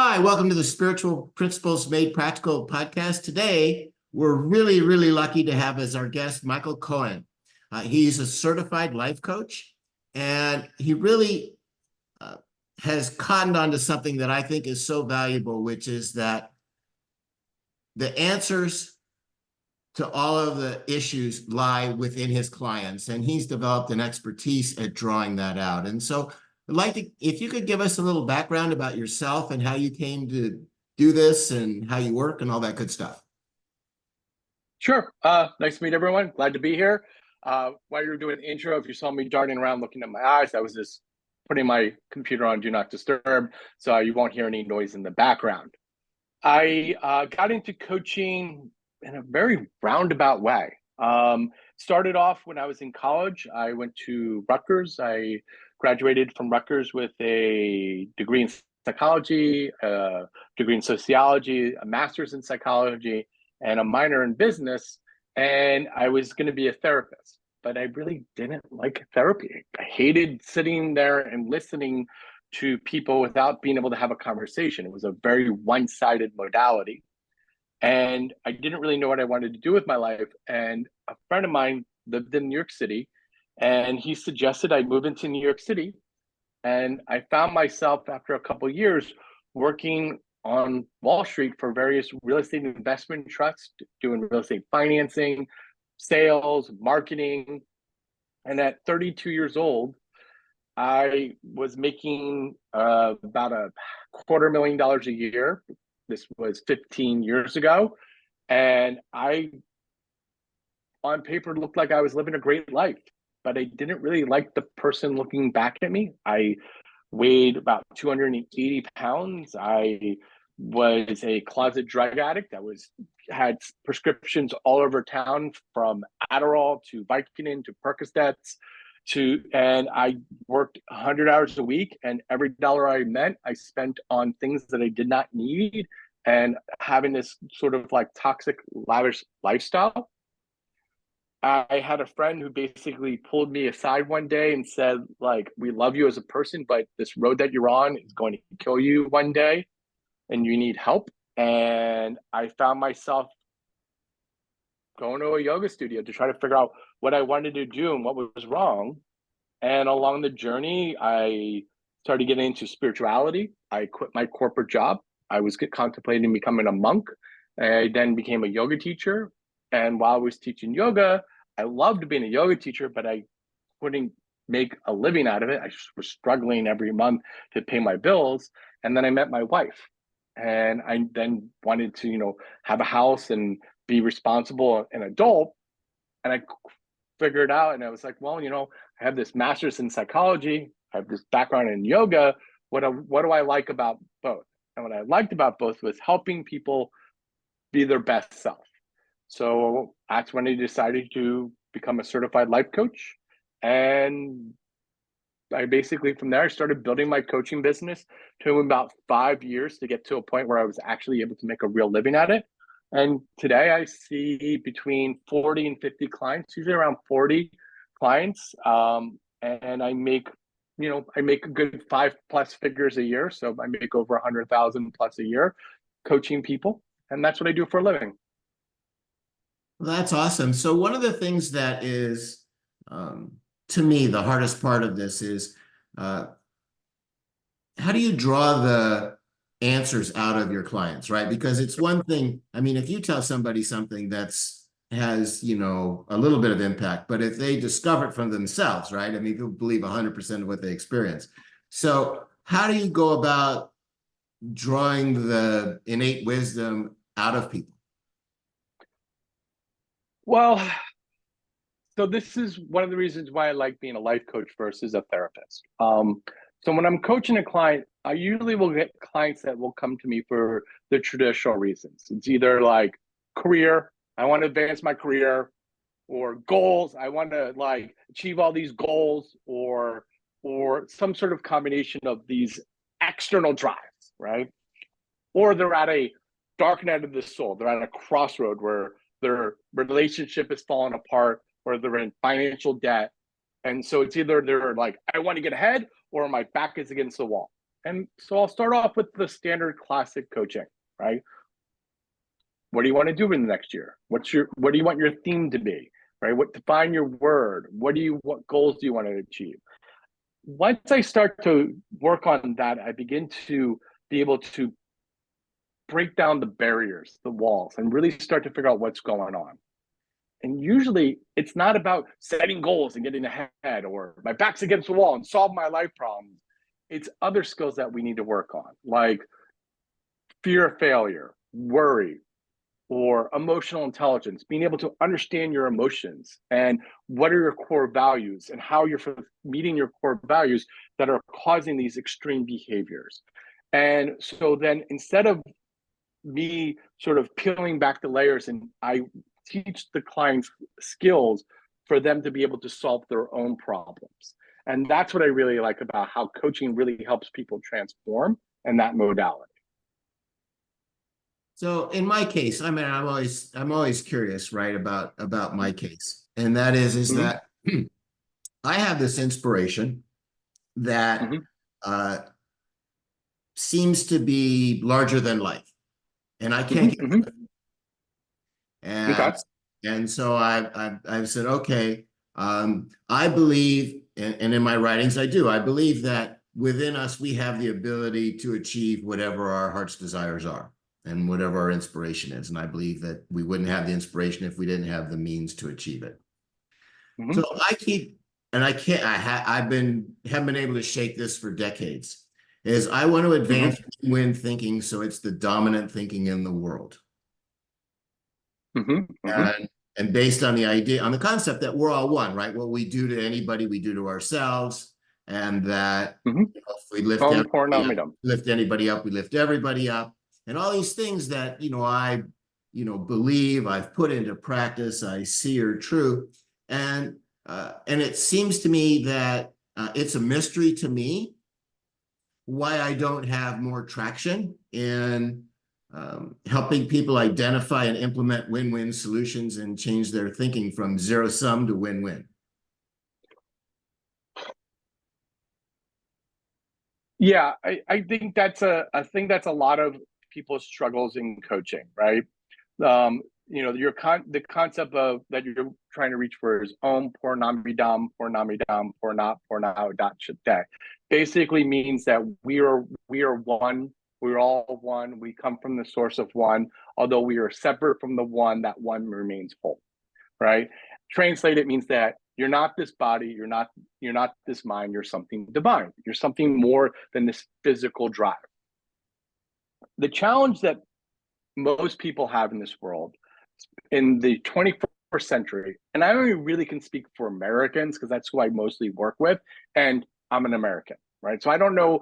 Hi, welcome to the Spiritual Principles Made Practical podcast. Today, we're really lucky to have as our guest Michael Kohan. He's a certified life coach, and he really has cottoned onto something that I think is so valuable, which is that the answers to all of the issues lie within his clients, and he's developed an expertise at drawing that out. And so I'd like to, if you could give us a little background about yourself and how you came to do this and how you work and all that good stuff. Sure. Nice to meet everyone. Glad to be here. While you were doing the intro, if you saw me darting around looking at my eyes, I was just putting my computer on Do Not Disturb, so you won't hear any noise in the background. I got into coaching in a very roundabout way. Started off when I was in college. I went to Rutgers. I graduated from Rutgers with a degree in psychology, a degree in sociology, a master's in psychology, and a minor in business. And I was going to be a therapist, but I really didn't like therapy. I hated sitting there and listening to people without being able to have a conversation. It was a very one-sided modality. And I didn't really know what I wanted to do with my life. And a friend of mine lived in New York City, and he suggested I move into New York City. And I found myself after a couple of years working on Wall Street for various real estate investment trusts, doing real estate financing, sales, marketing. And at 32 years old, I was making about $250,000 a year. This was 15 years ago. And I, on paper, looked like I was living a great life, but I didn't really like the person looking back at me. I weighed about 280 pounds. I was a closet drug addict. Had prescriptions all over town, from Adderall to Vicodin to Percocets and I worked 100 hours a week, and every dollar I spent on things that I did not need, and having this sort of like toxic, lavish lifestyle. I had a friend who basically pulled me aside one day and said, like, we love you as a person, but this road that you're on is going to kill you one day and you need help. And I found myself going to a yoga studio to try to figure out what I wanted to do and what was wrong. And along the journey, I started getting into spirituality. I quit my corporate job. I was contemplating becoming a monk. I then became a yoga teacher. And while I was teaching yoga, I loved being a yoga teacher, but I couldn't make a living out of it. I just was struggling every month to pay my bills. And then I met my wife. And I then wanted to, have a house and be responsible and adult. And I figured out, and I was like, well, I have this master's in psychology. I have this background in yoga. What do I like about both? And what I liked about both was helping people be their best self. So that's when I decided to become a certified life coach. And I basically, from there, I started building my coaching business. Took about 5 years to get to a point where I was actually able to make a real living at it. And today I see between 40 and 50 clients, usually around 40 clients. And I make a good 5+ figures a year. So I make over 100,000 plus a year coaching people. And that's what I do for a living. Well, that's awesome. So one of the things that is, to me, the hardest part of this is, how do you draw the answers out of your clients, right? Because it's one thing, I mean, if you tell somebody something has, a little bit of impact, but if they discover it from themselves, right? I mean, people believe 100% of what they experience. So how do you go about drawing the innate wisdom out of people? Well, so this is one of the reasons why I like being a life coach versus a therapist. So when I'm coaching a client, I usually will get clients that will come to me for the traditional reasons. It's either like career, I want to advance my career, or goals, I want to like achieve all these goals, or some sort of combination of these external drives, right? Or they're at a dark night of the soul. They're at a crossroad where their relationship is falling apart, or they're in financial debt. And so it's either they're like, I want to get ahead, or my back is against the wall. And so I'll start off with the standard classic coaching, right? What do you want to do in the next year? What do you want your theme to be, right? Define your word. What goals do you want to achieve? Once I start to work on that, I begin to be able to break down the barriers, the walls, and really start to figure out what's going on. And usually it's not about setting goals and getting ahead or my back's against the wall and solve my life problems. It's other skills that we need to work on, like fear of failure, worry, or emotional intelligence, being able to understand your emotions and what are your core values and how you're meeting your core values that are causing these extreme behaviors. And so then instead of me sort of peeling back the layers, and I teach the clients skills for them to be able to solve their own problems. And that's what I really like about how coaching really helps people transform in that modality. So in my case, I mean, I'm always curious, right, about my case. And that is that I have this inspiration that seems to be larger than life. And I can't get rid of it. And so I've said, okay, I believe, and in my writings I believe that within us we have the ability to achieve whatever our heart's desires are and whatever our inspiration is. And I believe that we wouldn't have the inspiration if we didn't have the means to achieve it. So I keep, and I can't, haven't been able to shake this for decades, is I want to advance win thinking so it's the dominant thinking in the world. And based on the idea, on the concept that we're all one, right? What we do to anybody, we do to ourselves. And that if we lift anybody up, we lift everybody up. And all these things that, I believe, I've put into practice, I see are true. And it seems to me that it's a mystery to me why I don't have more traction in helping people identify and implement win-win solutions and change their thinking from zero-sum to win-win. Yeah, I think that's a lot of people's struggles in coaching, right? The concept of that you're trying to reach for is Purnamidam, Purnamidam, Purnao Dachate. Basically means that we are one, we're all one, we come from the source of one, although we are separate from the one, that one remains whole, right? Translated means that you're not this body, you're not this mind, you're something divine. You're something more than this physical drive. The challenge that most people have in this world in the 21st century, and I only really can speak for Americans because that's who I mostly work with, and I'm an American, right? So I don't know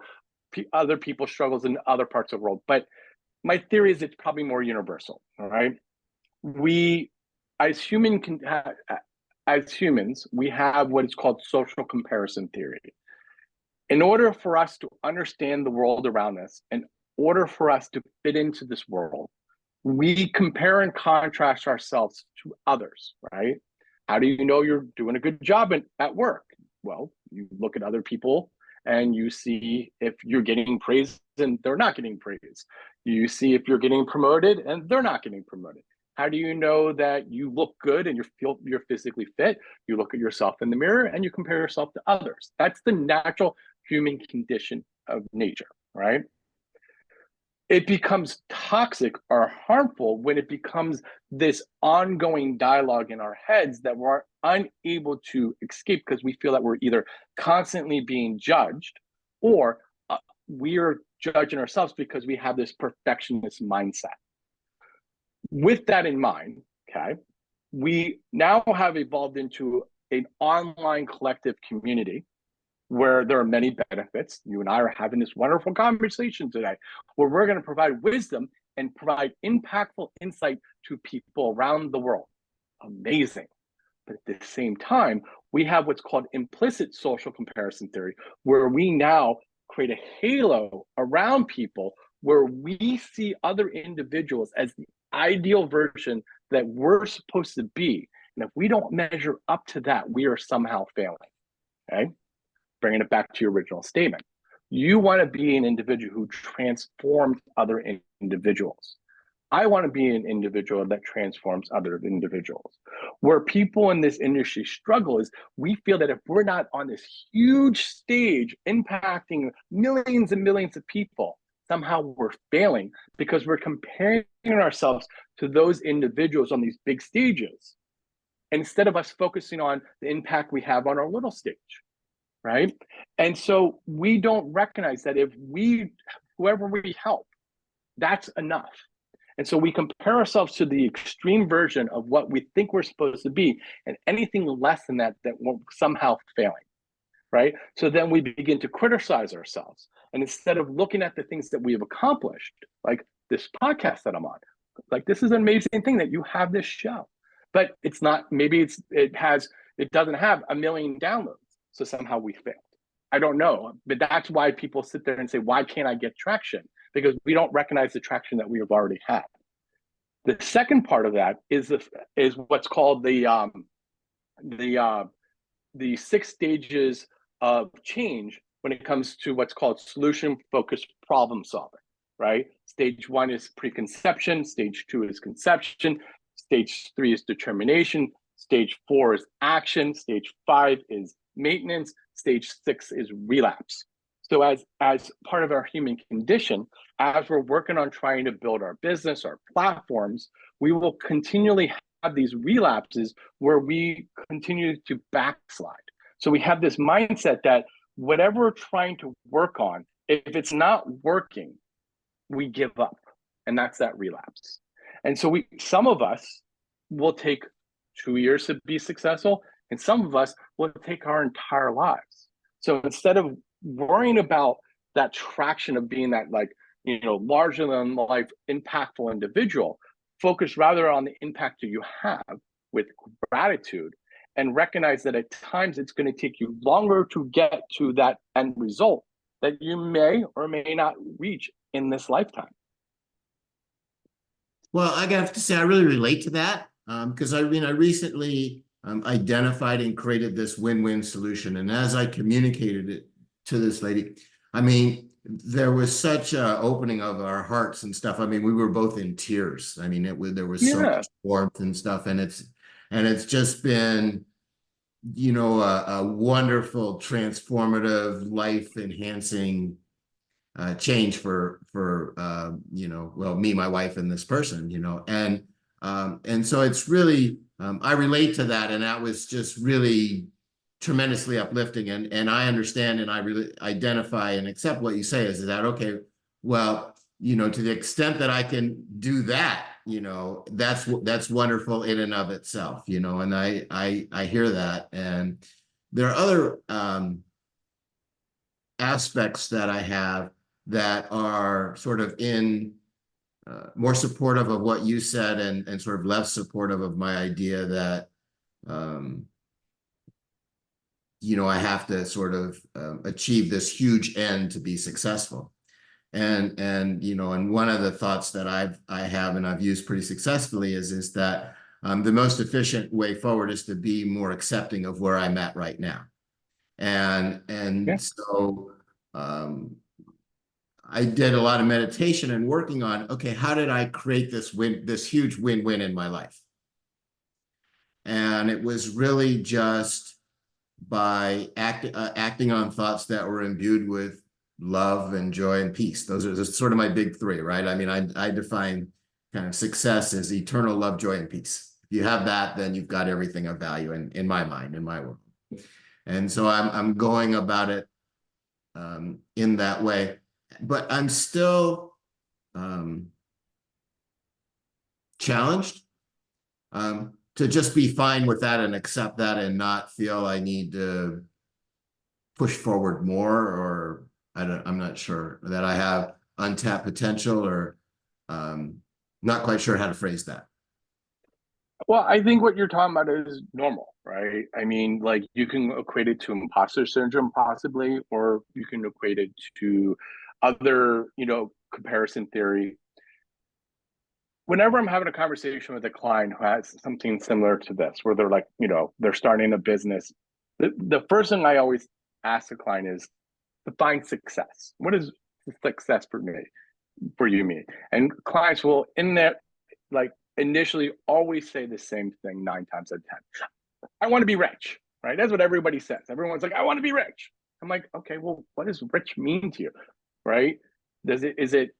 other people's struggles in other parts of the world, but my theory is it's probably more universal, all right? We, as humans, we have what is called social comparison theory. In order for us to understand the world around us, in order for us to fit into this world, we compare and contrast ourselves to others, right? How do you know you're doing a good job at work? Well, you look at other people and you see if you're getting praise and they're not getting praise. You see if you're getting promoted and they're not getting promoted. How do you know that you look good and you're physically fit? You look at yourself in the mirror and you compare yourself to others. That's the natural human condition of nature, right? It becomes toxic or harmful when it becomes this ongoing dialogue in our heads that we're unable to escape because we feel that we're either constantly being judged or we are judging ourselves because we have this perfectionist mindset. With that in mind, okay, we now have evolved into an online collective community where there are many benefits. You and I are having this wonderful conversation today where we're going to provide wisdom and provide impactful insight to people around the world. Amazing. But at the same time, we have what's called implicit social comparison theory, where we now create a halo around people where we see other individuals as the ideal version that we're supposed to be. And if we don't measure up to that, we are somehow failing. Okay? Bringing it back to your original statement. You want to be an individual who transforms other individuals. I want to be an individual that transforms other individuals. Where people in this industry struggle is we feel that if we're not on this huge stage impacting millions and millions of people, somehow we're failing because we're comparing ourselves to those individuals on these big stages instead of us focusing on the impact we have on our little stage, right? And so we don't recognize that if whoever we help, that's enough. And so we compare ourselves to the extreme version of what we think we're supposed to be, and anything less than that, that we're somehow failing, right? So then we begin to criticize ourselves. And instead of looking at the things that we have accomplished, like this podcast that I'm on, like this is an amazing thing that you have this show, but it's not, maybe it doesn't have 1 million downloads. So somehow we failed. I don't know, but that's why people sit there and say, why can't I get traction? Because we don't recognize the traction that we have already had. The second part of that is what's called the 6 stages of change when it comes to what's called solution-focused problem solving, right? Stage 1 is preconception, stage 2 is conception, stage 3 is determination, stage 4 is action, stage 5 is maintenance, stage 6 is relapse. So as part of our human condition, as we're working on trying to build our business, our platforms, we will continually have these relapses where we continue to backslide. So we have this mindset that whatever we're trying to work on, if it's not working, we give up. And that's that relapse. And so some of us will take 2 years to be successful, and some of us will take our entire lives. So instead of worrying about that traction of being that larger than life impactful individual, focus rather on the impact that you have with gratitude, and recognize that at times it's going to take you longer to get to that end result that you may or may not reach in this lifetime. Well, I have to say I really relate to that because I recently identified and created this win-win solution, and as I communicated it to this lady, there was such an opening of our hearts and stuff. We were both in tears. There was so much warmth and stuff, and it's just been, a wonderful, transformative, life-enhancing change for me, my wife, and this person, and so it's really I relate to that, and that was just really tremendously uplifting, and I understand, and I really identify and accept what you say is that, okay, well, to the extent that I can do that, that's wonderful in and of itself, and I hear that. And there are other aspects that I have that are sort of in more supportive of what you said, and sort of less supportive of my idea that I have to sort of achieve this huge end to be successful. And one of the thoughts that I have and I've used pretty successfully is that the most efficient way forward is to be more accepting of where I'm at right now. So I did a lot of meditation and working on, okay, how did I create this huge win-win in my life? And it was really just by acting on thoughts that were imbued with love and joy and peace. Those are sort of my big 3, right? I define kind of success as eternal love, joy, and peace. If you have that, then you've got everything of value in my mind, in my world. And so I'm going about it in that way, but I'm still challenged to just be fine with that and accept that and not feel I need to push forward more, or I'm not sure that I have untapped potential, or not quite sure how to phrase that. Well, I think what you're talking about is normal, right? You can equate it to imposter syndrome possibly, or you can equate it to other, comparison theory. Whenever I'm having a conversation with a client who has something similar to this, where they're they're starting a business, the first thing I always ask the client is, define success. What is success for me, for you, me? And clients will, in that, like, initially always say the same thing 9 times out of 10. I want to be rich, right? That's what everybody says. Everyone's like, I want to be rich. I'm like, okay, well, what does rich mean to you, right? Is it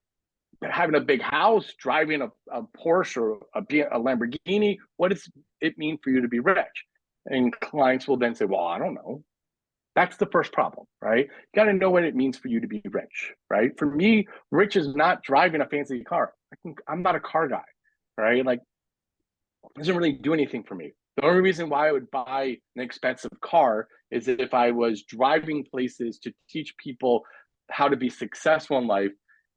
having a big house, driving a Porsche or a Lamborghini? What does it mean for you to be rich? And clients will then say, well, I don't know. That's the first problem, right? You got to know what it means for you to be rich, right? For me, rich is not driving a fancy car. I'm not a car guy, right? Like, it doesn't really do anything for me. The only reason why I would buy an expensive car is if I was driving places to teach people how to be successful in life,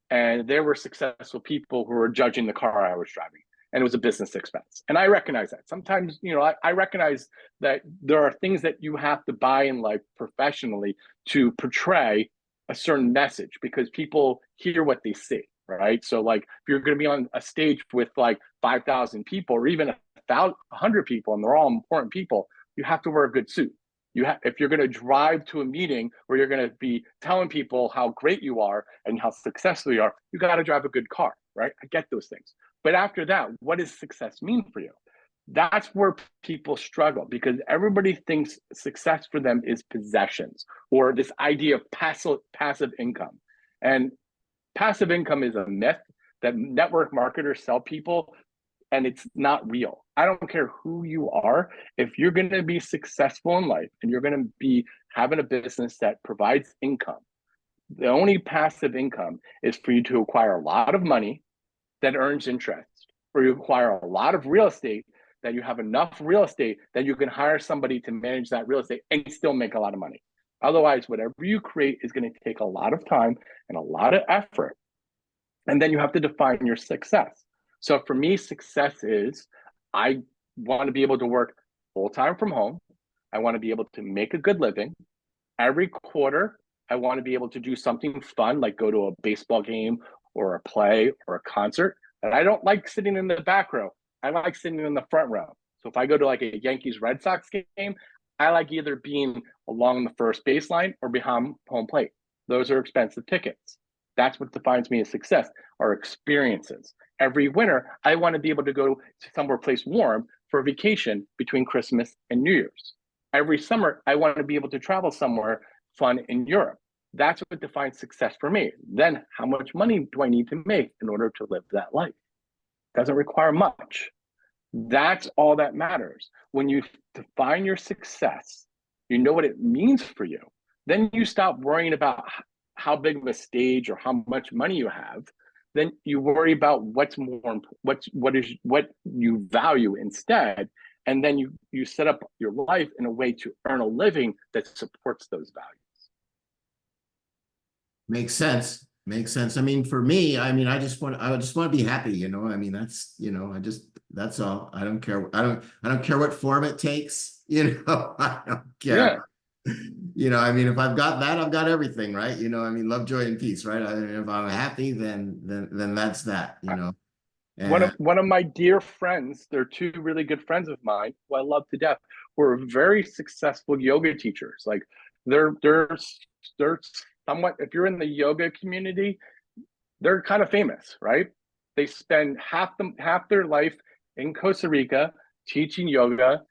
and there were successful people who were judging the car I was driving, and it was a business expense. And I recognize that. Sometimes, I recognize that there are things that you have to buy in life professionally to portray a certain message, because people hear what they see, right? So like, if you're going to be on a stage with like 5,000 people or even 100 people, and they're all important people, you have to wear a good suit. If you're going to drive to a meeting where you're going to be telling people how great you are and how successful you are, you got to drive a good car, right? I get those things. But after that, what does success mean for you? That's where people struggle, because everybody thinks success for them is possessions or this idea of passive income. And passive income is a myth that network marketers sell people, and it's not real. I don't care who you are. If you're going to be successful in life and you're going to be having a business that provides income, the only passive income is for you to acquire a lot of money that earns interest, or you acquire a lot of real estate, that you have enough real estate that you can hire somebody to manage that real estate and still make a lot of money. Otherwise, whatever you create is going to take a lot of time and a lot of effort. And then you have to define your success. So for me, success is, I want to be able to work full-time from home. I want to be able to make a good living. Every quarter, I want to be able to do something fun, like go to a baseball game or a play or a concert. And I don't like sitting in the back row. I like sitting in the front row. So if I go to like a Yankees Red Sox game, I like either being along the first baseline or behind home plate. Those are expensive tickets. That's what defines me as success, are experiences. Every winter, I want to be able to go to somewhere place warm for a vacation between Christmas and New Year's. Every summer, I want to be able to travel somewhere fun in Europe. That's what defines success for me. Then how much money do I need to make in order to live that life? Doesn't require much. That's all that matters. When you define your success, you know what it means for you. Then you stop worrying about how big of a stage or how much money you have. Then you worry about what's more, what you value instead. And then you set up your life in a way to earn a living that supports those values. Makes sense. Makes sense. I mean, for me, I mean, I just want to be happy, I mean, that's all. I don't care. I don't care what form it takes, I don't care. Yeah. I mean, if I've got that, I've got everything, right? I mean, love, joy, and peace, right? I mean, if I'm happy, then that's that, And One of my dear friends, they're two really good friends of mine who I love to death, were very successful yoga teachers. Like they're somewhat, if you're in the yoga community, they're kind of famous, right? They spend half their life in Costa Rica teaching yoga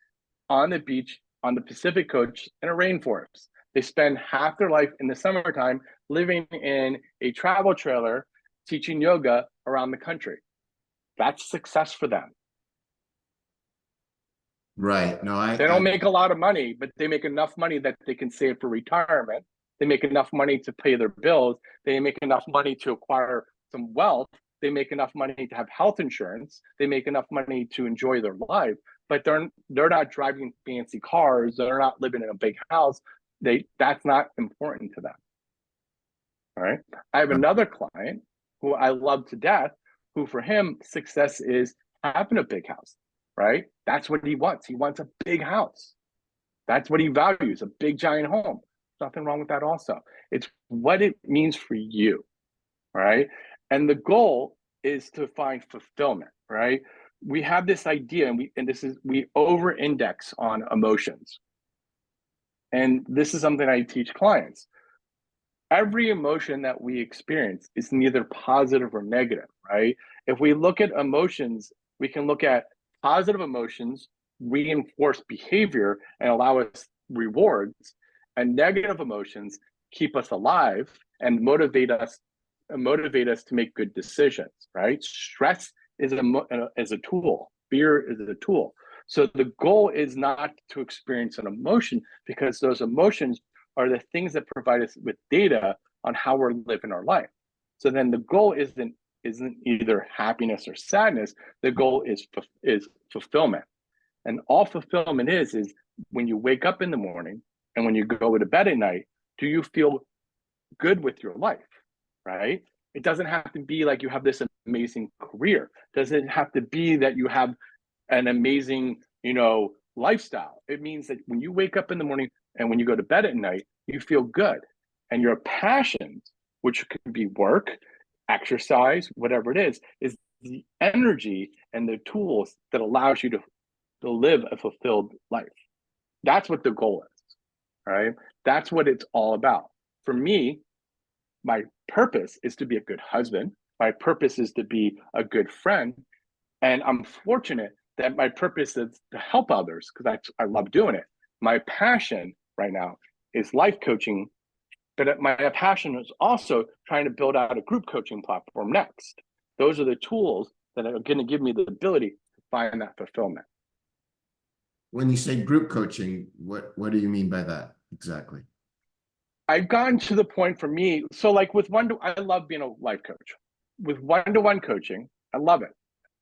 on the beach on the Pacific coast in a rainforest. They spend half their life in the summertime living in a travel trailer teaching yoga around the country. That's success for them. right. No, They don't make a lot of money, but they make enough money that they can save for retirement. They make enough money to pay their bills. They make enough money to acquire some wealth. They make enough money to have health insurance. They make enough money to enjoy their life, but they're not driving fancy cars. They're not living in a big house. That's not important to them. All right. I have another client who I love to death, who for him, success is having a big house, right? That's what he wants. He wants a big house. That's what he values, a big giant home. Nothing wrong with that also. It's what it means for you, right? And the goal is to find fulfillment, right? We have this idea, and we over-index on emotions. And this is something I teach clients. every emotion that we experience is neither positive or negative, right? If we look at emotions, we can look at positive emotions, reinforce behavior and allow us rewards, and negative emotions keep us alive and motivate us to make good decisions, right? Stress is a tool. Fear is a tool. So the goal is not to experience an emotion, because those emotions are the things that provide us with data on how we're living our life. So then the goal isn't either happiness or sadness. The goal is fulfillment. And all fulfillment is when you wake up in the morning and when you go to bed at night, do you feel good with your life, right? It doesn't have to be like you have this amazing career. It doesn't have to be that you have an amazing, lifestyle. It means that when you wake up in the morning and when you go to bed at night, you feel good. And your passions, which could be work, exercise, whatever it is the energy and the tools that allows you to live a fulfilled life. That's what the goal is, right? That's what it's all about. For me, my purpose is to be a good husband. My purpose is to be a good friend. And I'm fortunate that my purpose is to help others because I love doing it. My passion right now is life coaching, but my passion is also trying to build out a group coaching platform next. Those are the tools that are going to give me the ability to find that fulfillment. When you say group coaching, what do you mean by that exactly? I've gotten to the point for me. So like with I love being a life coach. With one-to-one coaching, I love it.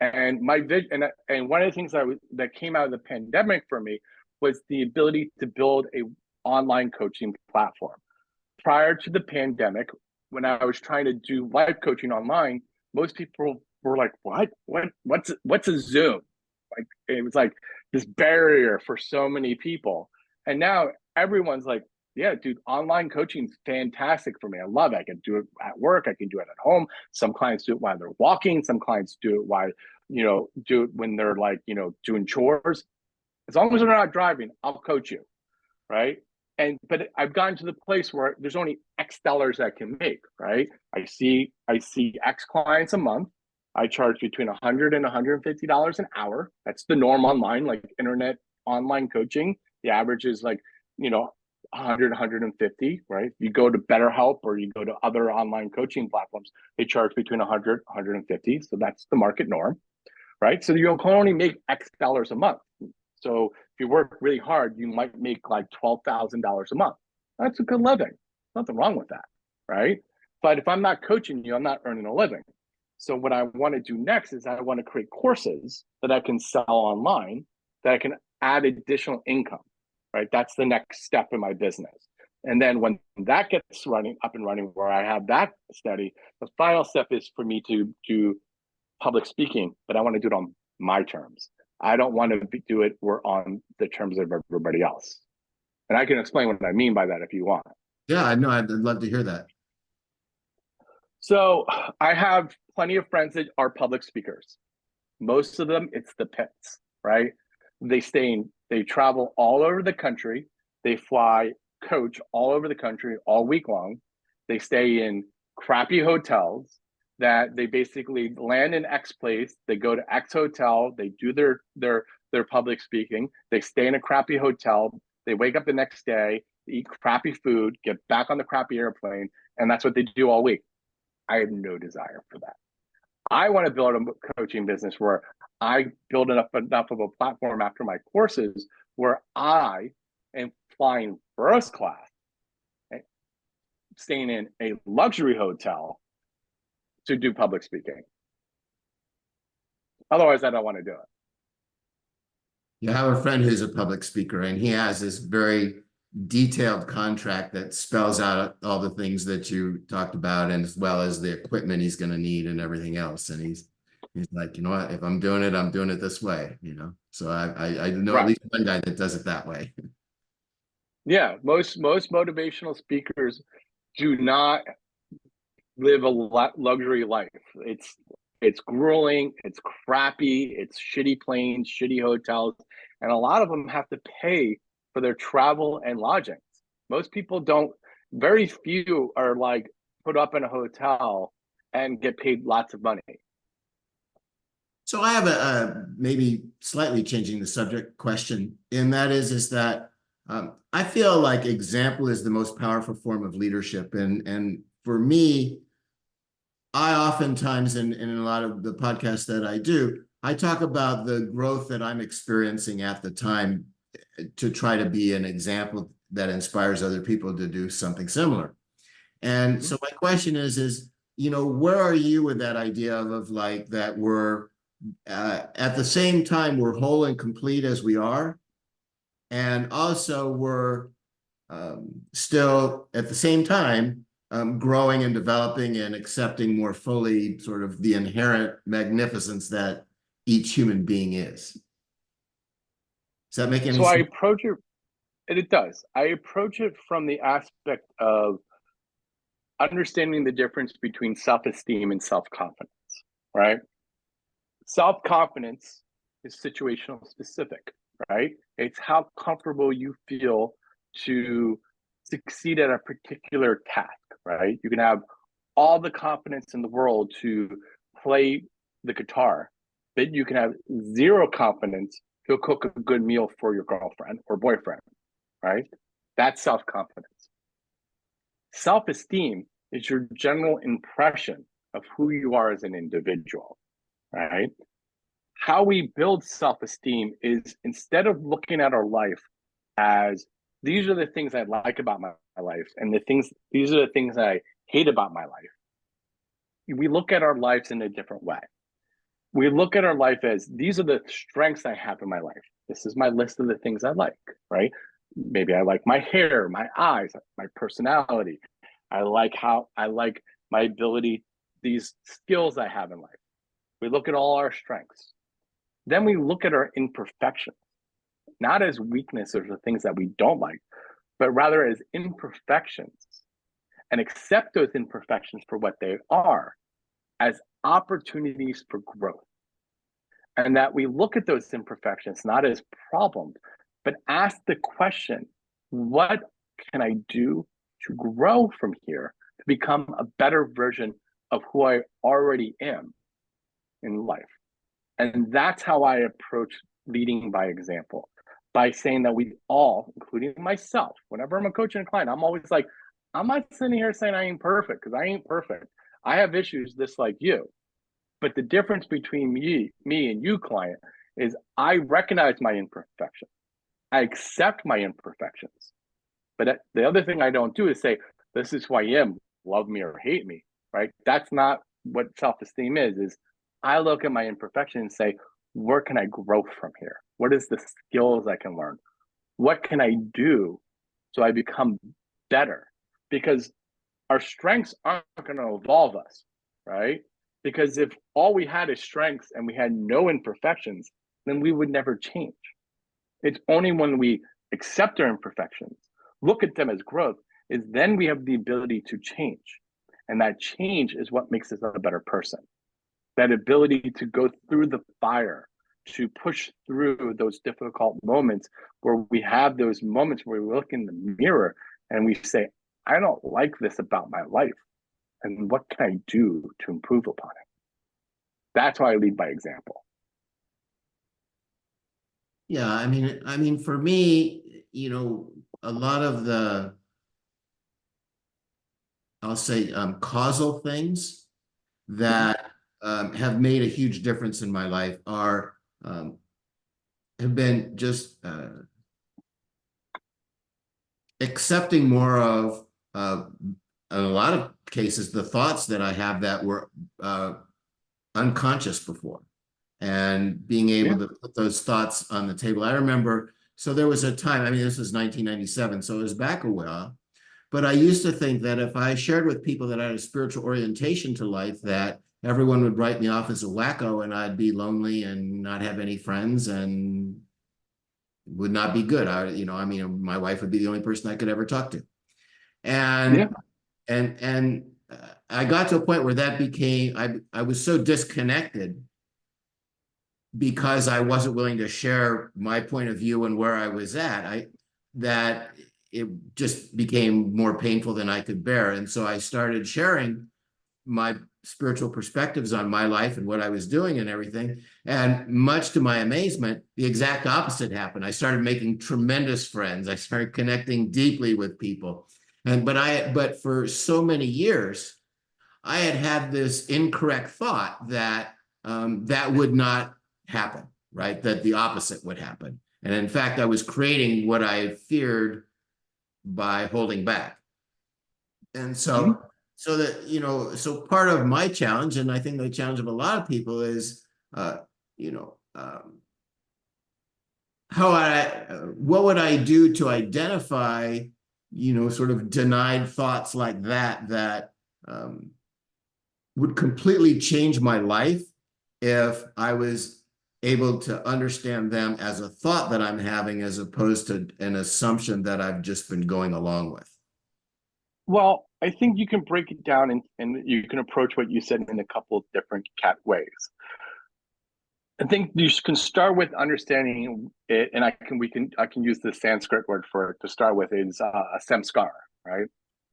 And my vision, and one of the things that came out of the pandemic for me was the ability to build a online coaching platform. Prior to the pandemic, when I was trying to do life coaching online, most people were like, what's a Zoom? Like it was like this barrier for so many people. And now everyone's like, yeah, dude, online coaching is fantastic for me. I love it. I can do it at work. I can do it at home. Some clients do it while they're walking. Some clients do it while, do it when they're like, doing chores. As long as they're not driving, I'll coach you, right? But I've gotten to the place where there's only X dollars I can make, right? I see X clients a month. I charge between $100 and $150 an hour. That's the norm online, like internet online coaching. The average is like, 100, 150, right? You go to BetterHelp or you go to other online coaching platforms, they charge between 100, 150. So that's the market norm, right? So you can only make X dollars a month. So if you work really hard, you might make like $12,000 a month. That's a good living. Nothing wrong with that, right? But if I'm not coaching you, I'm not earning a living. So what I want to do next is I want to create courses that I can sell online that I can add additional income, right? That's the next step in my business. And then when that gets up and running, where I have that steady, the final step is for me to do public speaking, but I want to do it on my terms. I don't want to do it on the terms of everybody else. And I can explain what I mean by that if you want. Yeah, I know. I'd love to hear that. So I have plenty of friends that are public speakers. Most of them, it's the pits, right? They travel all over the country. They fly coach all over the country all week long. They stay in crappy hotels that they basically land in X place. They go to X hotel. They do their public speaking. They stay in a crappy hotel. They wake up the next day, eat crappy food, get back on the crappy airplane, and that's what they do all week. I have no desire for that. I want to build a coaching business where I build enough of a platform after my courses where I am flying first class, staying in a luxury hotel to do public speaking. Otherwise, I don't want to do it. You have a friend who's a public speaker, and he has this very detailed contract that spells out all the things that you talked about, and as well as the equipment he's going to need and everything else. And he's like, you know what, if I'm doing it this way, So I know at least one guy that does it that way. Yeah, most motivational speakers do not live a luxury life. It's grueling, it's crappy, it's shitty planes, shitty hotels, and a lot of them have to pay for their travel and lodging. Most people don't, Very few are like put up in a hotel and get paid lots of money. So I have a maybe slightly changing the subject question, and that is that I feel like example is the most powerful form of leadership, and for me, I oftentimes in a lot of the podcasts that I do, I talk about the growth that I'm experiencing at the time to try to be an example that inspires other people to do something similar. And so my question is, where are you with that idea of like that we're at the same time we're whole and complete as we are, and also we're still at the same time growing and developing and accepting more fully sort of the inherent magnificence that each human being is. Does that make any So I sense? approach it, and it does. I approach it from the aspect of understanding the difference between self-esteem and self-confidence, right? Self-confidence is situational specific, right? It's how comfortable you feel to succeed at a particular task, right? You can have all the confidence in the world to play the guitar, but you can have zero confidence to cook a good meal for your girlfriend or boyfriend, right? That's self-confidence. Self-esteem is your general impression of who you are as an individual, right? How we build self-esteem is instead of looking at our life as these are the things I like about my life and these are the things I hate about my life. We look at our lives in a different way. We look at our life as these are the strengths I have in my life. This is my list of the things I like, right? Maybe I like my hair, my eyes, my personality. I like my ability, these skills I have in life. We look at all our strengths. Then we look at our imperfections, not as weaknesses or things that we don't like, but rather as imperfections, and accept those imperfections for what they are, as opportunities for growth. And that we look at those imperfections not as problems, but ask the question, what can I do to grow from here to become a better version of who I already am in life? And that's how I approach leading by example, by saying that we all, including myself, whenever I'm a coach and a client, I'm always like, I'm not sitting here saying I ain't perfect, because I ain't perfect. I have issues just like you. But the difference between me and you, client, is I recognize my imperfection. I accept my imperfections. But the other thing I don't do is say, this is who I am, love me or hate me, right? That's not what self-esteem is I look at my imperfection and say, where can I grow from here? What is the skills I can learn? What can I do so I become better? Because our strengths aren't going to evolve us, right? Because if all we had is strengths and we had no imperfections, then we would never change. It's only when we accept our imperfections, look at them as growth, is then we have the ability to change. And that change is what makes us a better person. That ability to go through the fire, to push through those difficult moments where we have those moments where we look in the mirror and we say, I don't like this about my life. And what can I do to improve upon it? That's why I lead by example. Yeah, I mean, for me, a lot of I'll say, causal things that have made a huge difference in my life have been just accepting more of, in a lot of cases, the thoughts that I have that were unconscious before, and being able to put those thoughts on the table. I remember, so there was a time, I mean, this was 1997, so it was back a while, but I used to think that if I shared with people that I had a spiritual orientation to life, that everyone would write me off as a wacko and I'd be lonely and not have any friends and would not be good. My wife would be the only person I could ever talk to. And I got to a point where that became, I was so disconnected because I wasn't willing to share my point of view and where I was at. That it just became more painful than I could bear. And so I started sharing my spiritual perspectives on my life and what I was doing and everything. And much to my amazement, the exact opposite happened. I started making tremendous friends. I started connecting deeply with people. But for so many years, I had this incorrect thought that that would not happen, right? That the opposite would happen. And in fact, I was creating what I feared by holding back. And so, so part of my challenge, and I think the challenge of a lot of people is, uh, you know, what would I do to identify, sort of denied thoughts like that would completely change my life if I was able to understand them as a thought that I'm having, as opposed to an assumption that I've just been going along with. Well, I think you can break it down and you can approach what you said in a couple of different ways. I think you can start with understanding it, and I can use the Sanskrit word for it to start with, is a samskar, right?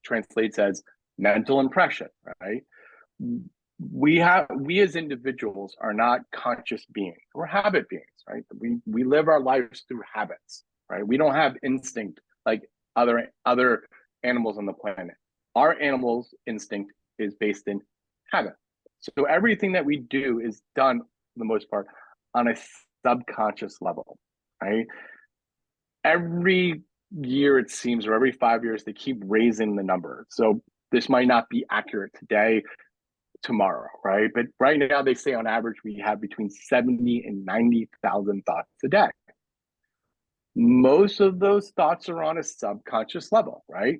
Translates as mental impression, right? We as individuals are not conscious beings. We're habit beings, right? We live our lives through habits, right? We don't have instinct like other animals on the planet. Our animal's instinct is based in habit. So everything that we do is done, for the most part, on a subconscious level, right? Every year, it seems, or every 5 years, they keep raising the number. So this might not be accurate today, tomorrow, right? But right now, they say on average, we have between 70 and 90,000 thoughts a day. Most of those thoughts are on a subconscious level, right?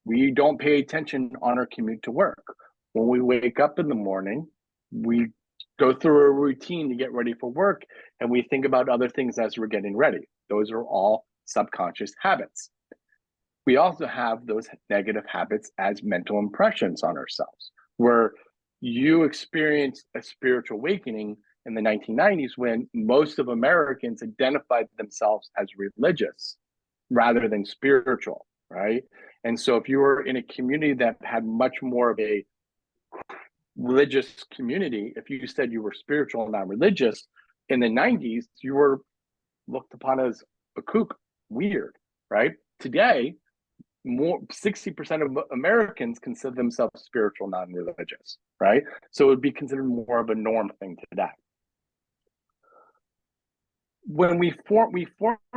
We don't pay attention on our commute to work. When we wake up in the morning, we go through a routine to get ready for work, and we think about other things as we're getting ready. Those are all subconscious habits. We also have those negative habits as mental impressions on ourselves, where you experienced a spiritual awakening in the 1990s when most of Americans identified themselves as religious rather than spiritual, right? And so if you were in a community that had much more of a religious community, if you said you were spiritual and not religious in the 90s, you were looked upon as a kook, weird, right? Today, more 60% of Americans consider themselves spiritual, non-religious, right? So it would be considered more of a norm thing today. When we form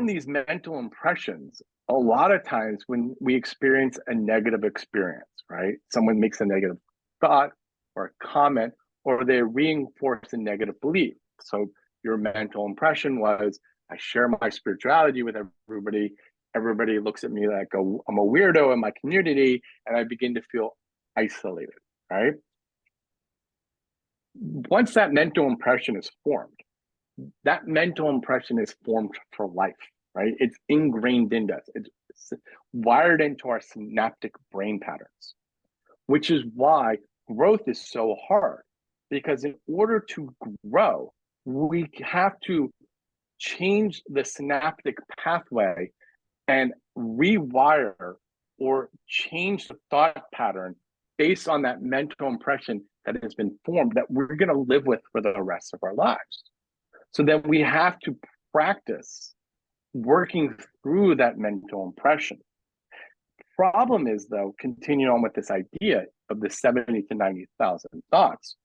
these mental impressions, a lot of times when we experience a negative experience, right? Someone makes a negative thought or a comment, or they reinforce a negative belief. So your mental impression was, I share my spirituality with everybody. Everybody looks at me like I'm a weirdo in my community, and I begin to feel isolated, right? Once that mental impression is formed, that mental impression is formed for life, right? It's ingrained into us. It's wired into our synaptic brain patterns, which is why growth is so hard. Because in order to grow, we have to change the synaptic pathway and rewire or change the thought pattern based on that mental impression that has been formed that we're going to live with for the rest of our lives. So then we have to practice working through that mental impression. Problem is, though, continuing on with this idea of the 70 to 90,000 thoughts,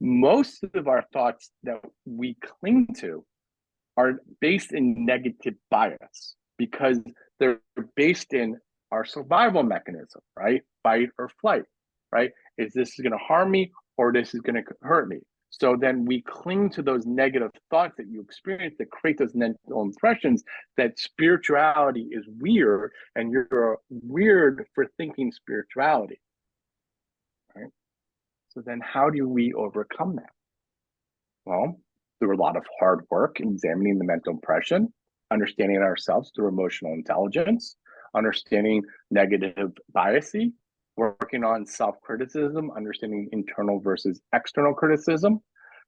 most of our thoughts that we cling to are based in negative bias because they're based in our survival mechanism, right? Fight or flight, right? Is this going to harm me or this is going to hurt me? So then we cling to those negative thoughts that you experience that create those mental impressions that spirituality is weird and you're weird for thinking spirituality, right? So then how do we overcome that? Well, through a lot of hard work, examining the mental impression, understanding ourselves through emotional intelligence, understanding negative biasing, working on self-criticism, understanding internal versus external criticism.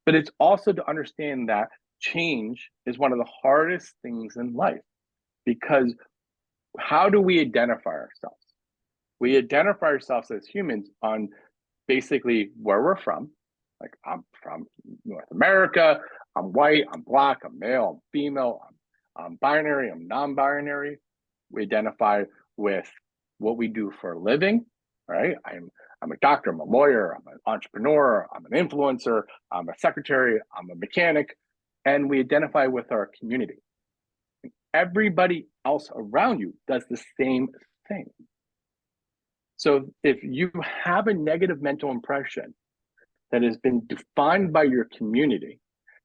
But it's also to understand that change is one of the hardest things in life because how do we identify ourselves? We identify ourselves as humans on basically where we're from. Like, I'm from North America, I'm white, I'm black, I'm male, I'm female, I'm binary, I'm non-binary. We identify with what we do for a living, right? I'm a doctor, I'm a lawyer, I'm an entrepreneur, I'm an influencer, I'm a secretary, I'm a mechanic, and we identify with our community. Everybody else around you does the same thing. So if you have a negative mental impression that has been defined by your community,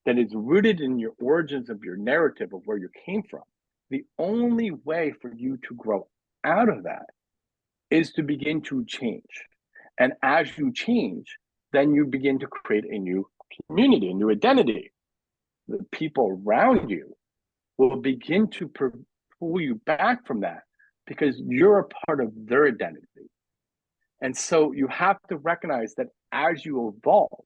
that is rooted in your origins of your narrative of where you came from, the only way for you to grow out of that is to begin to change. And as you change, then you begin to create a new community, a new identity. The people around you will begin to pull you back from that because you're a part of their identity. And so you have to recognize that as you evolve,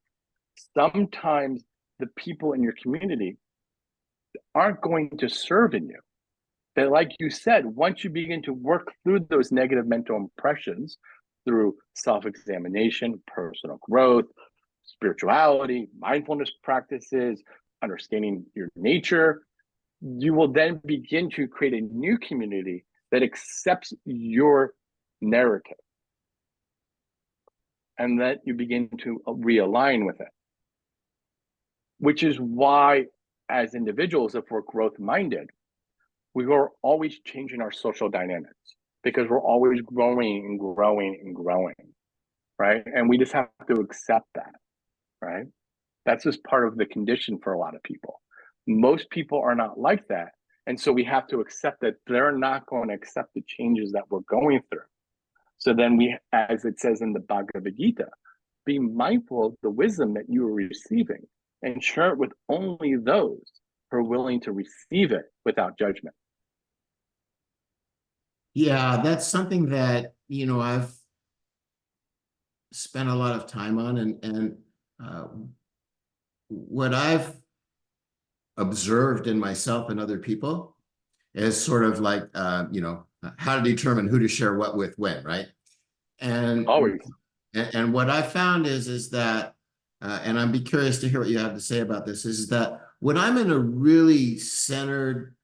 sometimes the people in your community aren't going to serve in you. That, like you said, once you begin to work through those negative mental impressions through self-examination, personal growth, spirituality, mindfulness practices, understanding your nature, you will then begin to create a new community that accepts your narrative. And that you begin to realign with it. Which is why, as individuals, if we're growth minded, we are always changing our social dynamics because we're always growing and growing and growing, right? And we just have to accept that, right? That's just part of the condition for a lot of people. Most people are not like that. And so we have to accept that they're not going to accept the changes that we're going through. So then we, as it says in the Bhagavad Gita, be mindful of the wisdom that you are receiving and share it with only those who are willing to receive it without judgment. Yeah, that's something that, I've spent a lot of time on, and what I've observed in myself and other people is sort of like, how to determine who to share what with when, right? And Always. and what I found is that, and I'd be curious to hear what you have to say about this, is that when I'm in a really centered,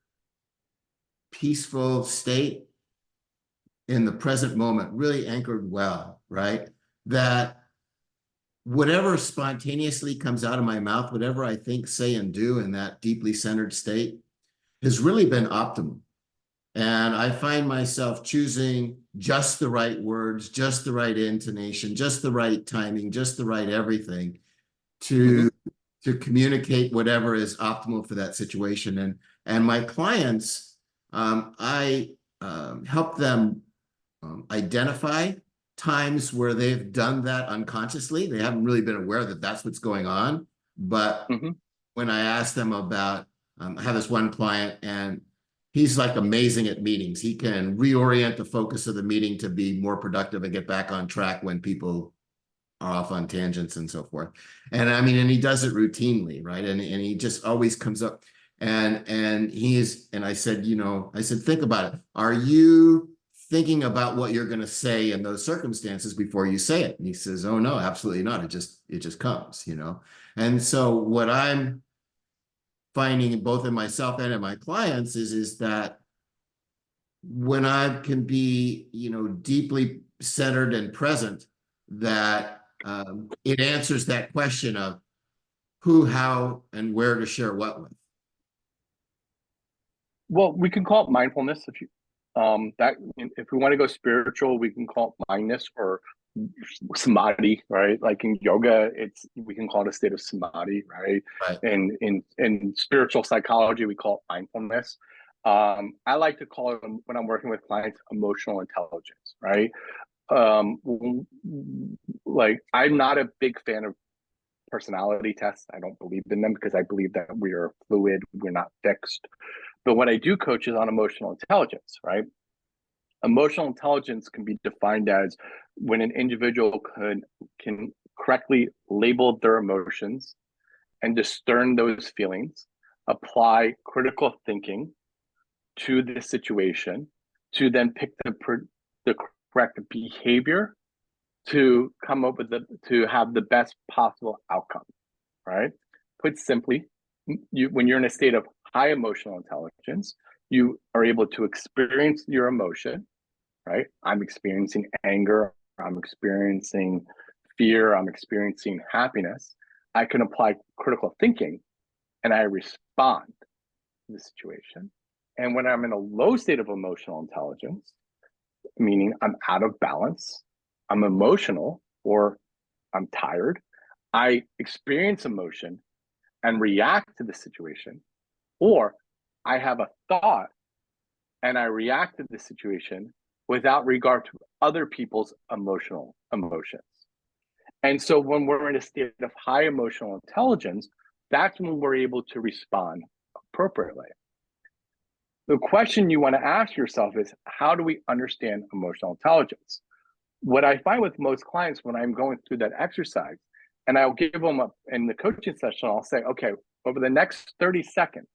peaceful state in the present moment, really anchored well, right? That whatever spontaneously comes out of my mouth, whatever I think, say, and do in that deeply centered state has really been optimal. And I find myself choosing just the right words, just the right intonation, just the right timing, just the right everything to communicate whatever is optimal for that situation. And my clients, I help them identify times where they've done that unconsciously. They haven't really been aware that that's what's going on. But when I ask them about, I have this one client and he's like amazing at meetings. He can reorient the focus of the meeting to be more productive and get back on track when people are off on tangents and so forth. And I mean, and he does it routinely, right? And he just always comes up and I said, think about it. Are you thinking about what you're going to say in those circumstances before you say it? And he says, oh no, absolutely not. It just comes, And so what I'm finding both in myself and in my clients is that when I can be, deeply centered and present, that it answers that question of who, how, and where to share what with. Well, we can call it mindfulness if we want to go spiritual, we can call it mindness or samadhi, right? Like in yoga, we can call it a state of samadhi, right? Right. And in spiritual psychology, we call it mindfulness. I like to call it, when I'm working with clients, emotional intelligence, right? Like, I'm not a big fan of personality tests. I don't believe in them because I believe that we are fluid, we're not fixed. But what I do coach is on emotional intelligence, right? Emotional intelligence can be defined as when an individual can correctly label their emotions and discern those feelings, apply critical thinking to the situation, to then pick the correct behavior to come up with to have the best possible outcome, right? Put simply, when you're in a state of high emotional intelligence, you are able to experience your emotion, right? I'm experiencing anger, I'm experiencing fear, I'm experiencing happiness. I can apply critical thinking and I respond to the situation. And when I'm in a low state of emotional intelligence, meaning I'm out of balance, I'm emotional, or I'm tired, I experience emotion and react to the situation, or I have a thought and I react to the situation without regard to other people's emotions. And so when we're in a state of high emotional intelligence, that's when we're able to respond appropriately. The question you want to ask yourself is, how do we understand emotional intelligence? What I find with most clients when I'm going through that exercise, and I'll give them in the coaching session, I'll say, okay, over the next 30 seconds,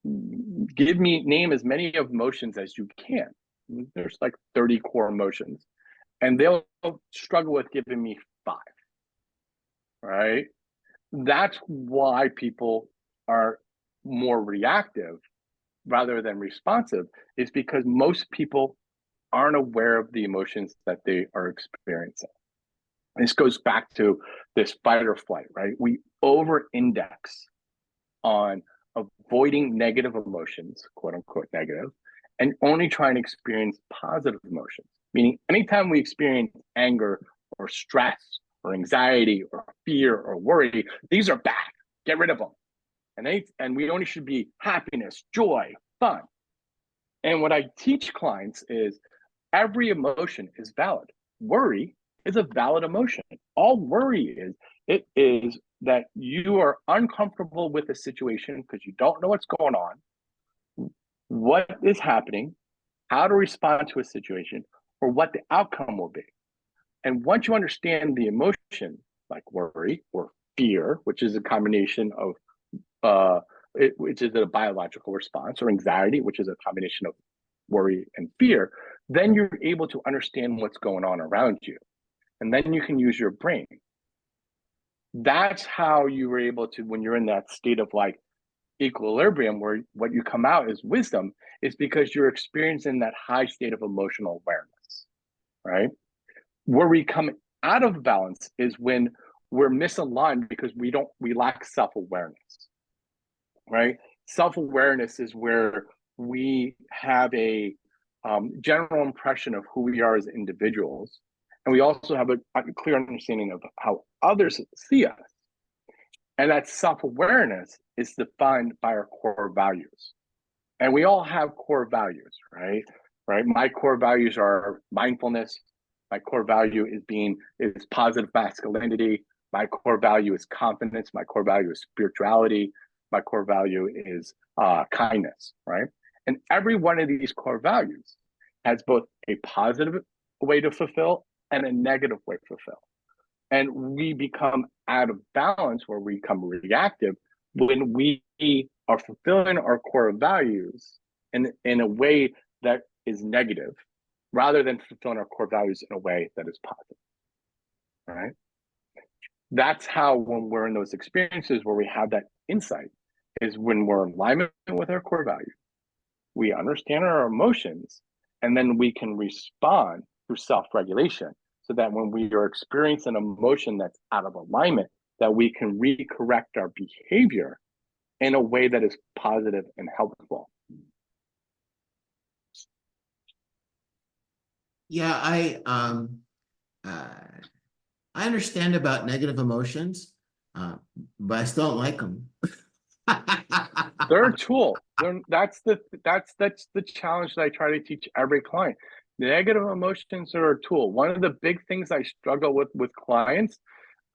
name as many emotions as you can. There's like 30 core emotions, and they'll struggle with giving me 5, right? That's why people are more reactive rather than responsive, is because most people aren't aware of the emotions that they are experiencing. This goes back to this fight or flight, right? We over-index on avoiding negative emotions, quote unquote negative, and only trying to experience positive emotions. Meaning anytime we experience anger or stress or anxiety or fear or worry, these are bad. Get rid of them. And we only should be happiness, joy, fun. And what I teach clients is every emotion is valid. Worry is a valid emotion. All worry it is that you are uncomfortable with a situation because you don't know what's going on, what is happening, how to respond to a situation, or what the outcome will be. And once you understand the emotion, like worry or fear, which is a combination of which is a biological response, or anxiety, which is a combination of worry and fear, then you're able to understand what's going on around you. And then you can use your brain. That's how you were able to, when you're in that state of like equilibrium, where what you come out is wisdom, is because you're experiencing that high state of emotional awareness, right? Where we come out of balance is when we're misaligned because we lack self-awareness, right? Self-awareness is where we have a general impression of who we are as individuals. And we also have a clear understanding of how others see us. And that self-awareness is defined by our core values. And we all have core values, right? Right. My core values are mindfulness. My core value is positive masculinity. My core value is confidence. My core value is spirituality. My core value is kindness, right? And every one of these core values has both a positive way to fulfill and a negative way to fulfill. And we become out of balance, where we become reactive, when we are fulfilling our core values in a way that is negative, rather than fulfilling our core values in a way that is positive, right? That's how, when we're in those experiences where we have that insight, is when we're in alignment with our core value, we understand our emotions, and then we can respond through self-regulation, so that when we are experiencing an emotion that's out of alignment, that we can recorrect our behavior in a way that is positive and helpful. Yeah, I understand about negative emotions, but I still don't like them. They're a tool. That's the challenge that I try to teach every client. Negative emotions are a tool. One of the big things I struggle with clients,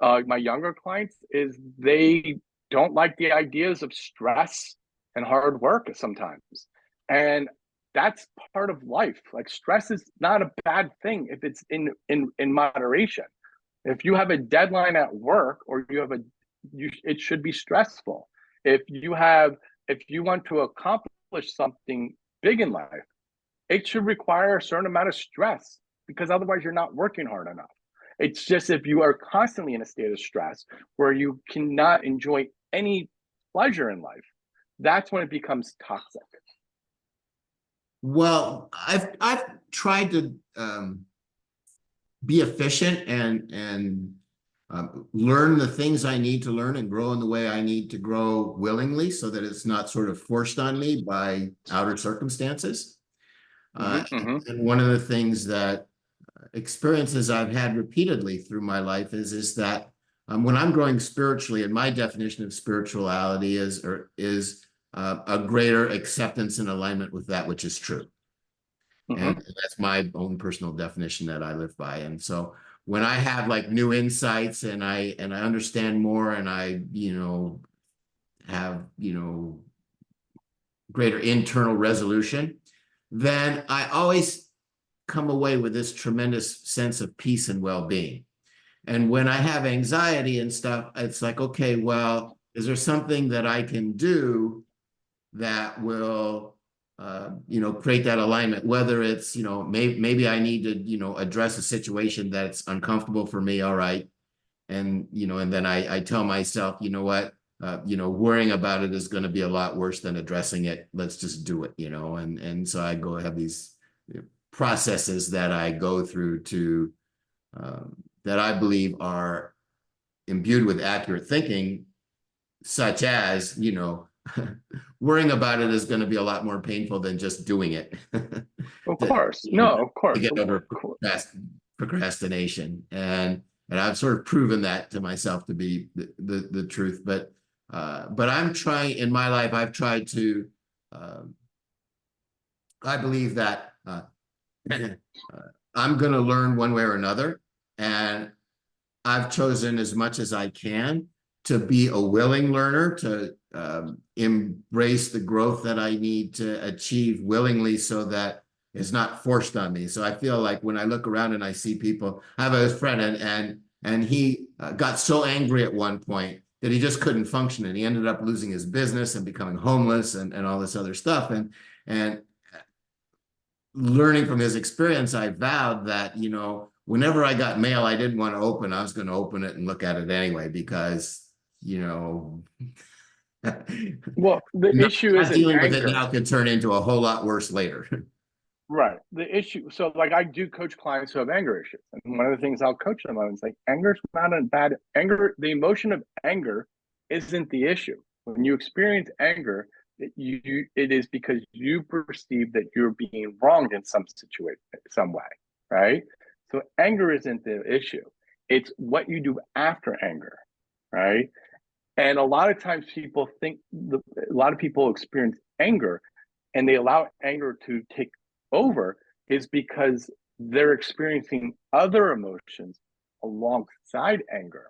my younger clients, is they don't like the ideas of stress and hard work sometimes. And that's part of life. Like, stress is not a bad thing if it's in moderation. If you have a deadline at work, or it should be stressful. If you want to accomplish something big in life, it should require a certain amount of stress, because otherwise you're not working hard enough. It's just if you are constantly in a state of stress where you cannot enjoy any pleasure in life, that's when it becomes toxic. Well, I've tried to be efficient and learn the things I need to learn and grow in the way I need to grow willingly, so that it's not sort of forced on me by outer circumstances. And one of the things that experiences I've had repeatedly through my life is that when I'm growing spiritually, and my definition of spirituality is a greater acceptance and alignment with that which is true. And that's my own personal definition that I live by. And so when I have like new insights and I understand more, and I, have, greater internal resolution, then I always come away with this tremendous sense of peace and well-being. And when I have anxiety and stuff, it's like, okay, well, is there something that I can do that will, create that alignment? Whether it's, maybe I need to, address a situation that's uncomfortable for me. All right. And, and then I tell myself, you know what, worrying about it is going to be a lot worse than addressing it. Let's just do it, and so I go have these processes that I go through to, that I believe are imbued with accurate thinking, such as, worrying about it is going to be a lot more painful than just doing it. Of course. No, of course. To get over procrastination. And I've sort of proven that to myself to be the truth. But I'm trying, in my life, I've tried to, I believe that I'm going to learn one way or another. And I've chosen, as much as I can, to be a willing learner, to embrace the growth that I need to achieve willingly, so that it's not forced on me. So I feel like when I look around and I see people, I have a friend and he got so angry at one point that he just couldn't function, and he ended up losing his business and becoming homeless and all this other stuff. And learning from his experience, I vowed that, whenever I got mail I didn't want to open, I was going to open it and look at it anyway, because, well, the issue is dealing anger. with it now could turn into a whole lot worse later. Right. The issue. So like I do coach clients who have anger issues. And one of the things I'll coach them on is like, anger is not a bad anger. The emotion of anger isn't the issue. When you experience anger, it is because you perceive that you're being wronged in some situation, some way. Right. So anger isn't the issue. It's what you do after anger. Right. And a lot of times people think a lot of people experience anger and they allow anger to take over is because they're experiencing other emotions alongside anger,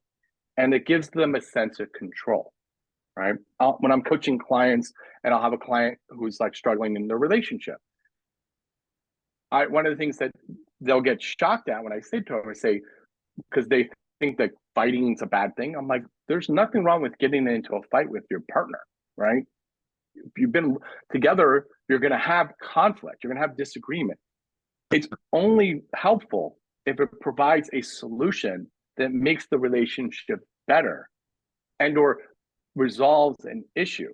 and it gives them a sense of control, right? When I'm coaching clients and I'll have a client who's like struggling in their relationship, one of the things that they'll get shocked at when I say to them, I say, because they think that fighting is a bad thing. I'm like, there's nothing wrong with getting into a fight with your partner, right? If you've been together, you're going to have conflict, you're going to have disagreement. It's only helpful if it provides a solution that makes the relationship better and or resolves an issue.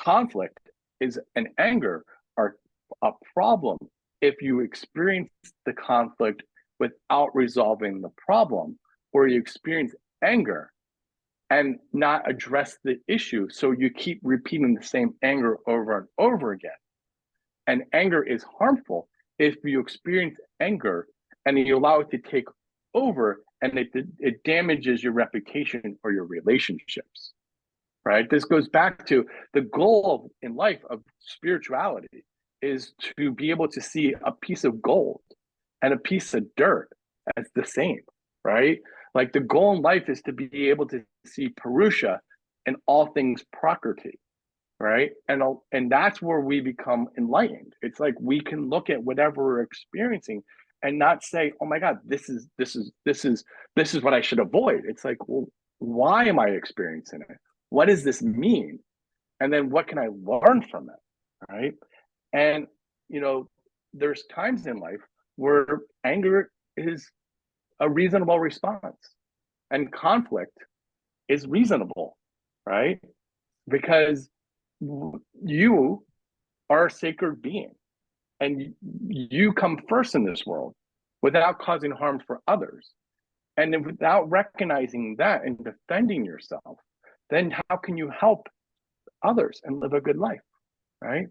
Conflict and anger are a problem if you experience the conflict without resolving the problem, or you experience anger and not address the issue. So you keep repeating the same anger over and over again. And anger is harmful if you experience anger and you allow it to take over, and it damages your reputation or your relationships, right? This goes back to the goal in life of spirituality is to be able to see a piece of gold and a piece of dirt as the same, right? Like the goal in life is to be able to see Purusha in all things Prakriti, right? And that's where we become enlightened. It's like we can look at whatever we're experiencing and not say, "Oh my God, this is what I should avoid." It's like, well, why am I experiencing it? What does this mean? And then what can I learn from it, right? And there's times in life where anger is a reasonable response and conflict is reasonable, right? Because you are a sacred being and you come first in this world without causing harm for others. And then without recognizing that and defending yourself, then how can you help others and live a good life, right?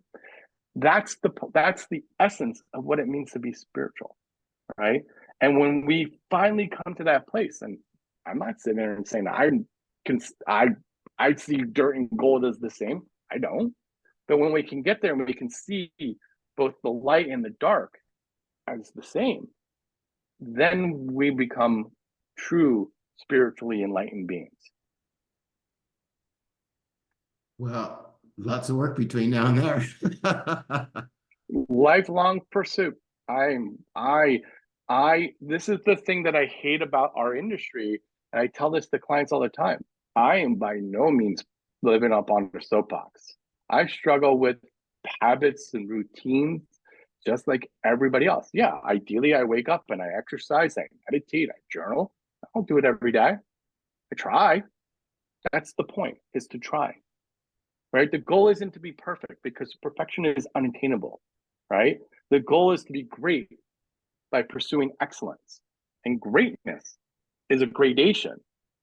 That's the essence of what it means to be spiritual, right? And when we finally come to that place, and I'm not sitting there and saying I see dirt and gold as the same. I don't. But when we can get there and we can see both the light and the dark as the same, then we become true spiritually enlightened beings. Well, lots of work between now and there. Lifelong pursuit. This is the thing that I hate about our industry. And I tell this to clients all the time. I am by no means living up on the soapbox. I struggle with habits and routines just like everybody else. Yeah, ideally I wake up and I exercise, I meditate, I journal. I don't do it every day. I try. That's the point, is to try. Right? The goal isn't to be perfect because perfection is unattainable, right? The goal is to be great by pursuing excellence. And greatness is a gradation,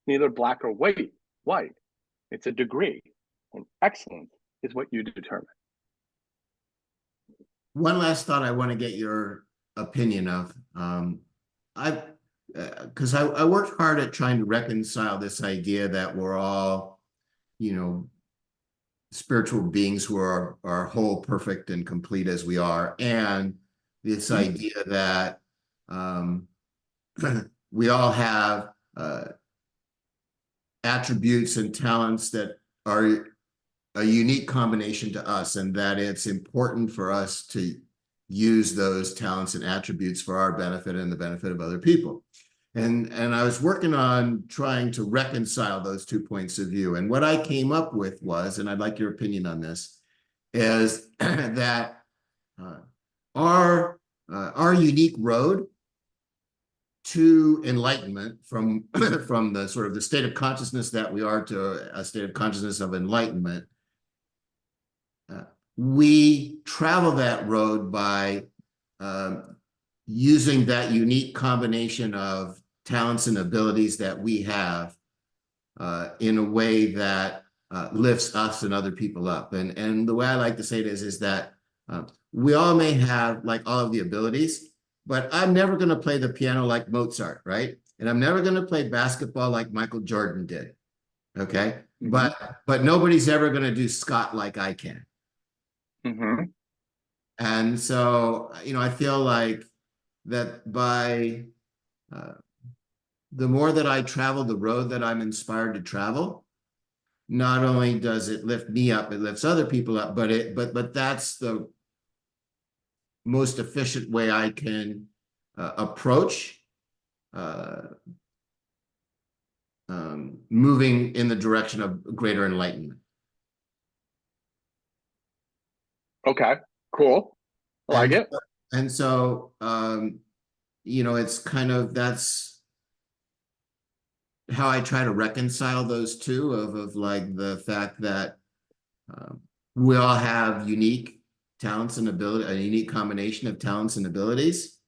neither black or white. It's a degree. And excellence is what you determine. One last thought I want to get your opinion of. Because I worked hard at trying to reconcile this idea that we're all, spiritual beings who are whole, perfect, and complete as we are, and this idea that we all have attributes and talents that are a unique combination to us, and that it's important for us to use those talents and attributes for our benefit and the benefit of other people. And I was working on trying to reconcile those 2 points of view. And what I came up with was, and I'd like your opinion on this, is that our unique road to enlightenment from the sort of the state of consciousness that we are to a state of consciousness of enlightenment, we travel that road by using that unique combination of talents and abilities that we have in a way that lifts us and other people up. And the way I like to say it is that we all may have like all of the abilities, but I'm never going to play the piano like Mozart, right? And I'm never going to play basketball like Michael Jordan did. Okay. But nobody's ever going to do Scott like I can. And so, I feel like that by the more that I travel the road that I'm inspired to travel, not only does it lift me up, it lifts other people up, but that's the most efficient way I can approach moving in the direction of greater enlightenment. Okay, cool. I like it. And so, it's kind of, that's how I try to reconcile those two of like the fact that we all have unique talents and ability, a unique combination of talents and abilities,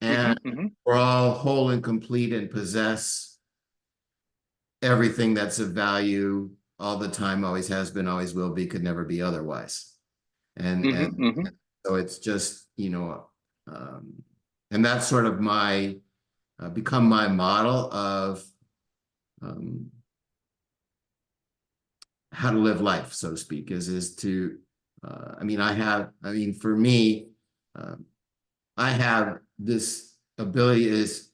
and we're all whole and complete and possess everything that's of value all the time, always has been, always will be, could never be otherwise. And so it's just, and that's sort of my become my model of how to live life, so to speak, is to, for me, I have this ability is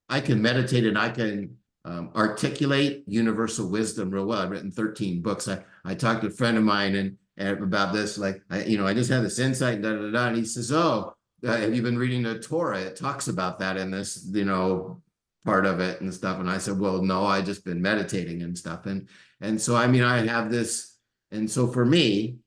I can meditate and I can articulate universal wisdom real well. I've written 13 books. I talked to a friend of mine and about this, like, I just had this insight, and he says, oh, have you been reading the Torah? It talks about that in this, part of it and stuff. And I said, well, no, I just been meditating and stuff. And so, I have this. And so for me,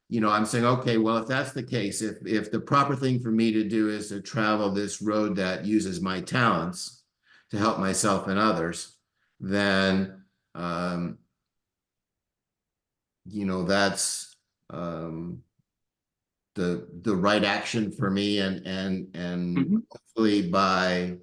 I'm saying, okay, well, if that's the case, if the proper thing for me to do is to travel this road that uses my talents to help myself and others, then that's the right action for me, and hopefully by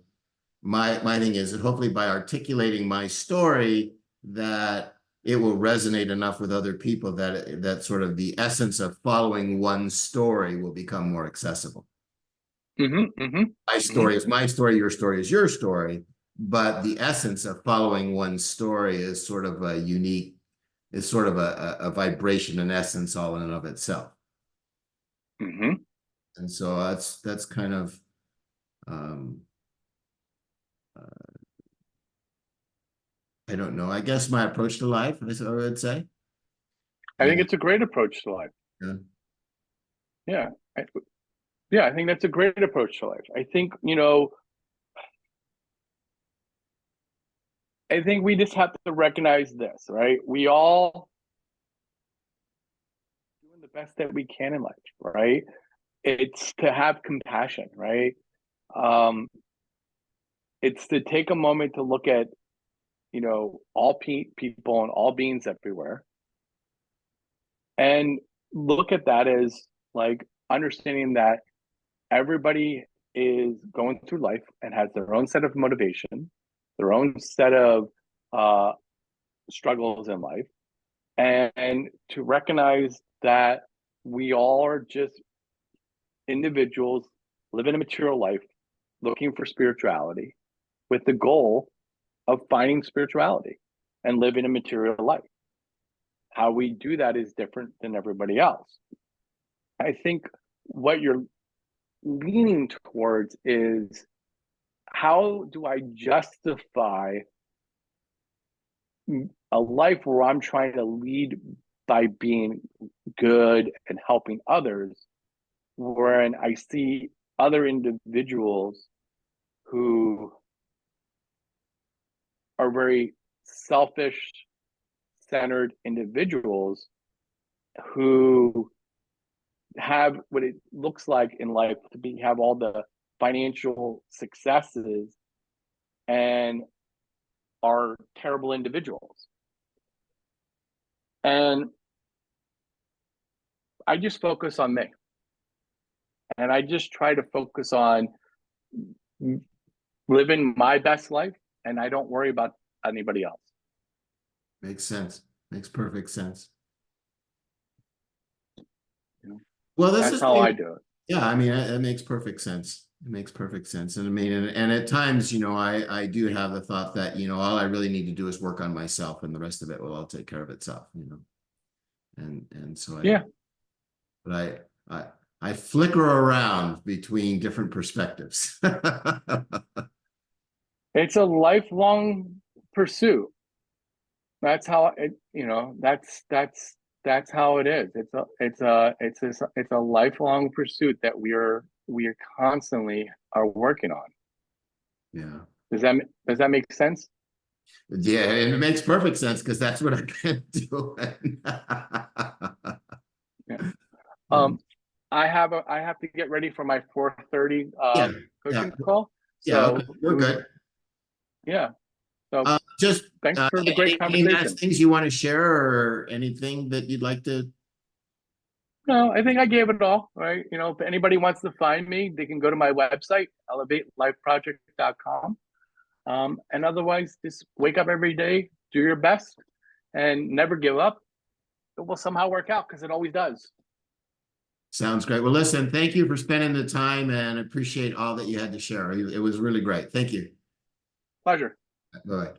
my thing is that hopefully by articulating my story that it will resonate enough with other people that sort of the essence of following one story will become more accessible. My story is my story, your story is your story, but the essence of following one story is sort of a unique, is sort of a vibration, an essence all in and of itself. And so that's kind of I don't know. I guess my approach to life, is what I would say. I think it's a great approach to life. Yeah. Yeah. I think that's a great approach to life. I think, I think we just have to recognize this, right? We all doing the best that we can in life, right? It's to have compassion, right? It's to take a moment to look at, all people and all beings everywhere, and look at that as like understanding that everybody is going through life and has their own set of motivation, their own set of struggles in life, and to recognize that we all are just individuals living a material life, looking for spirituality, with the goal of finding spirituality and living a material life. How we do that is different than everybody else. I think what you're leaning towards is, how do I justify a life where I'm trying to lead by being good and helping others, wherein I see other individuals who are very selfish centered individuals who have what it looks like in life to have all the financial successes and are terrible individuals. And I just focus on me. And I just try to focus on living my best life, and I don't worry about anybody else. Makes sense. Makes perfect sense. Well, that's how I do it. Yeah, I mean, it makes perfect sense. It makes perfect sense. And I mean, and at times, I do have the thought that, all I really need to do is work on myself, and the rest of it will all take care of itself, And so but I flicker around between different perspectives. It's a lifelong pursuit. That's how it, that's how it is. It's a lifelong pursuit that we are constantly are working on. Yeah. Does that make sense? Yeah, and it makes perfect sense because that's what I've been doing. Yeah. I have to get ready for my 4:30 coaching call. So we're good. Yeah. So just thanks for the great conversation. Any last things you want to share, or anything that you'd like to? No, I think I gave it all, right? If anybody wants to find me, they can go to my website, elevatelifeproject.com. And otherwise, just wake up every day, do your best, and never give up. It will somehow work out, because it always does. Sounds great. Well, listen, thank you for spending the time, and appreciate all that you had to share. It was really great. Thank you. Pleasure. Bye.